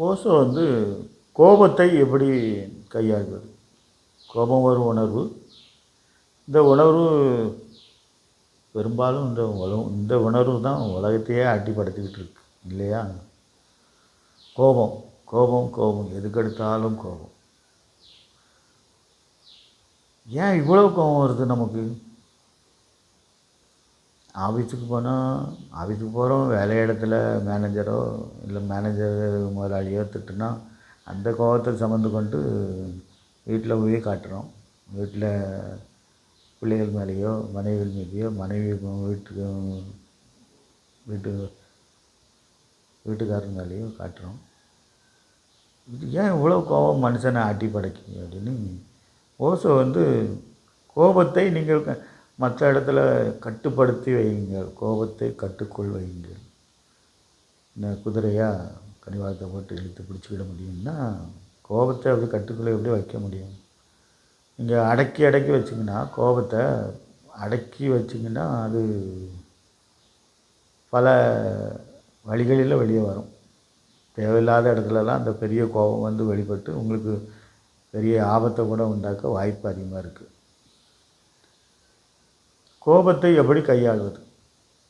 ஓஷோ வந்து கோபத்தை எப்படி கையாள்வது? கோபம் ஒரு உணர்வு. இந்த உணர்வு பெரும்பாலும் இந்த உணர்வு தான் உலகத்தையே ஆட்டி படைத்துக்கிட்டு இருக்கு இல்லையா? கோபம் கோபம் கோபம், எதுக்கெடுத்தாலும் கோபம். ஏன் இவ்வளோ கோபம் வருது நமக்கு? ஆஃபீஸுக்கு போகிறோம், வேலை இடத்துல மேனேஜரோ இல்லை மேனேஜர் முதலாளியோ திட்டுனா அந்த கோபத்தை சுமந்து கொண்டு வீட்டில் போய் காட்டுறோம். வீட்டில் பிள்ளைகள் மேலேயோ மனைவிகள் மீதையோ, மனைவி வீட்டு வீட்டுக்காரர் மேலேயோ காட்டுறோம். இது ஏன் இவ்வளோ கோபம் மனுஷனை ஆட்டி படைக்குது அப்படின்னு ஓஷோ வந்து கோபத்தை நீங்கள் மற்ற இடத்துல கட்டுப்படுத்தி வையுங்கள், கோபத்தை கட்டுக்குள் வையுங்கள். இந்த குதிரையாக கனிவாரத்தை போட்டு இழுத்து பிடிச்சிக்கிட முடியும்னா கோபத்தை அப்படி கட்டுக்குள்ளே எப்படி வைக்க முடியும்? நீங்கள் அடக்கி அடக்கி வச்சிங்கன்னா, கோபத்தை அடக்கி வச்சிங்கன்னா அது பல வழிகளில் வெளியே வரும். தேவையில்லாத இடத்துலலாம் அந்த பெரிய கோபம் வந்து வெளிப்பட்டு உங்களுக்கு பெரிய ஆபத்தை கூட உண்டாக்க வாய்ப்பு அதிகமாக இருக்குது. கோபத்தை எப்படி கையாள்வது?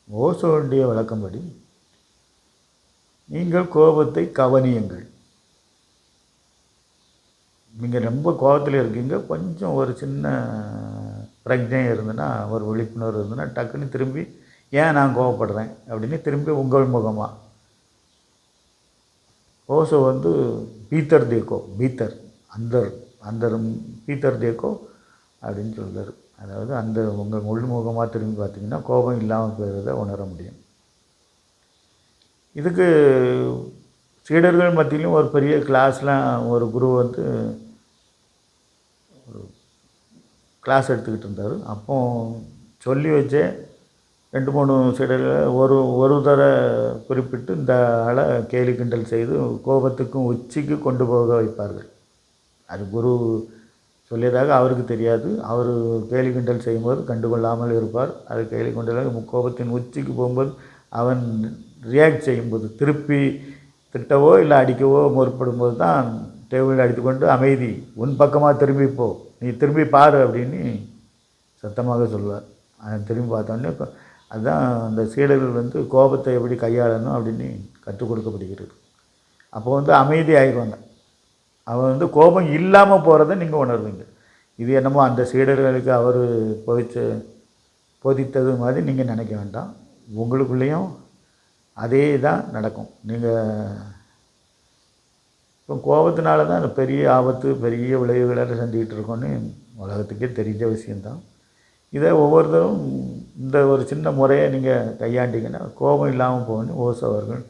ஓஷோவுடைய விளக்கம்படி நீங்கள் கோபத்தை கவனியுங்கள். நீங்கள் ரொம்ப கோபத்தில் இருக்கீங்க, கொஞ்சம் ஒரு சின்ன பிரஜை இருந்ததுன்னா, ஒரு விழிப்புணர்வு இருந்ததுன்னா டக்குன்னு திரும்பி ஏன் நான் கோபப்படுறேன் அப்படின்னு திரும்பி உங்கள் முகமாக. ஓஷோ வந்து பீத்தர் தேக்கோ, அந்தர் பீத்தர் தேக்கோ அப்படின்னு சொல்கிறார். அதாவது அந்த உங்கள் உள்முகமாக திரும்பி பார்த்திங்கன்னா கோபம் இல்லாமல் போகிறத உணர முடியும். இதுக்கு சீடர்கள் மத்தியிலும் ஒரு பெரிய கிளாஸ்லாம் ஒரு குரு வந்து ஒரு கிளாஸ் எடுத்துக்கிட்டு இருந்தார். அப்போ சொல்லி வச்சே 2-3 சீடர்கள் ஒரு தர குறிப்பிட்டு இந்த ஆளை கேலி கிண்டல் செய்து கோபத்துக்கும் உச்சிக்கு கொண்டு போக வைப்பார்கள். அது குரு சொல்லியதாக அவருக்கு தெரியாது. அவர் கேலி கிண்டல் செய்யும்போது கண்டுகொள்ளாமல் இருப்பார். அது கேலி கிண்டலாக கோபத்தின் உச்சிக்கு போகும்போது அவன் ரியாக்ட் செய்யும்போது திருப்பி திட்டவோ இல்லை அடிக்கவோ முற்படும்போது தான் டேபிள் அடித்துக்கொண்டு அமைதி, உன் பக்கமாக திரும்பிப்போ, நீ திரும்பி பாரு அப்படின்னு சத்தமாக சொல்வார். அதை திரும்பி பார்த்தோன்னே அதுதான் அந்த சீடர்கள் வந்து கோபத்தை எப்படி கையாளணும் அப்படின்னு கற்றுக் கொடுக்கப்படுகிறது. அப்போ வந்து அமைதி ஆகிடுவாங்க. அவன் வந்து கோபம் இல்லாமல் போகிறத நீங்கள் உணர்வீங்க. இது என்னமோ அந்த சீடர்களுக்கு அவர் போதித்தது மாதிரி நீங்கள் நினைக்க வேண்டாம். உங்களுக்குள்ளேயும் அதே தான் நடக்கும். நீங்கள் இப்போ கோபத்தினால தான் அந்த பெரிய ஆபத்து, பெரிய விளைவுகளை செஞ்சுக்கிட்டு இருக்கோன்னு உலகத்துக்கே தெரிஞ்ச விஷயந்தான். இதை ஒவ்வொருத்தரும் இந்த ஒரு சின்ன முறையை நீங்கள் கையாண்டிங்கன்னா கோபம் இல்லாமல் போகணும்னு ஓஷோ அவர்கள்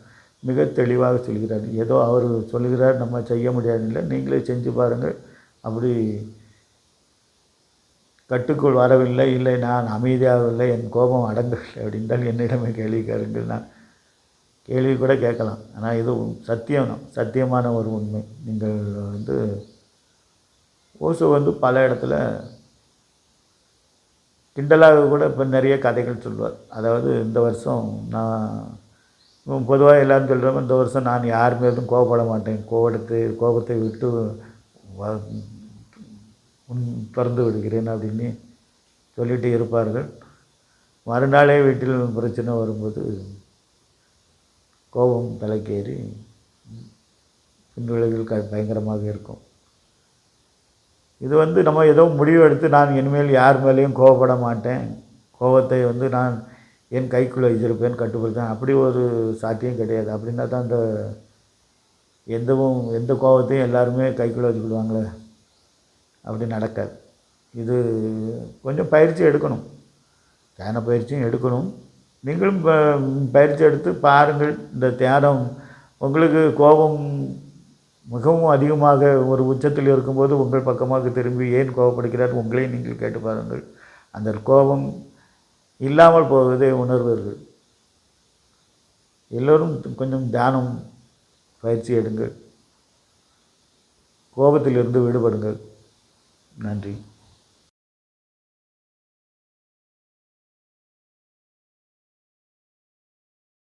மிக தெளிவாக சொல்கிறார். ஏதோ அவர் சொல்லுகிறார் நம்ம செய்ய முடியாதுல்லை, நீங்களே செஞ்சு பாருங்கள். அப்படி கட்டுக்குள் வரவில்லை, இல்லை நான் அமைதியாகவில்லை, என் கோபம் அடங்கவில்லை அப்படின்றால் என்னிடமே கேள்வி கேளுங்கள். நான் கேள்வி கூட கேட்கலாம். ஆனால் இது சத்தியமான ஒரு உண்மை. நீங்கள் வந்து ஓஷோ வந்து பல இடத்துல கிண்டலாக கூட இப்போ நிறைய கதைகள் சொல்வார். அதாவது இந்த வருஷம் நான் பொதுவாக எல்லோரும் சொல்கிறோம், இந்த வருஷம் நான் யார் மேலும் கோபப்பட மாட்டேன், கோபத்தை விட்டு திறந்து விடுகிறேன் அப்படின்னு சொல்லிட்டு இருப்பார்கள். மறுநாளே வீட்டில் பிரச்சனை வரும்போது கோபம் தலைக்கேறி பின்விளைவுகள் பயங்கரமாக இருக்கும். இது வந்து நம்ம ஏதோ முடிவு எடுத்து நான் இனிமேல் யார் மேலேயும் கோபப்பட மாட்டேன், கோபத்தை வந்து நான் என் கைக்குள்ளே வச்சிருப்பேன், கட்டுப்படுத்தேன், அப்படி ஒரு சாத்தியம் கிடையாது. அப்படின்னா தான் அந்த எந்த கோபத்தையும் எல்லாருமே கைக்குள்ளே வச்சுக்கிடுவாங்களே, அப்படி நடக்காது. இது கொஞ்சம் பயிற்சி எடுக்கணும், தியான பயிற்சியும் எடுக்கணும். நீங்களும் பயிற்சி எடுத்து பாருங்கள். இந்த தியானம் உங்களுக்கு கோபம் மிகவும் அதிகமாக ஒரு உச்சத்தில் இருக்கும்போது உங்கள் பக்கமாக திரும்பி ஏன் கோபப்படுகிறார் உங்களையும் நீங்கள் கேட்டு பாருங்கள். அந்த கோபம் இல்லாமல் போவதை உணர்வீர்கள். எல்லோரும் கொஞ்சம் தியானம் பயிற்சி எடுங்கள், கோபத்திலிருந்து விடுபடுங்கள். நன்றி.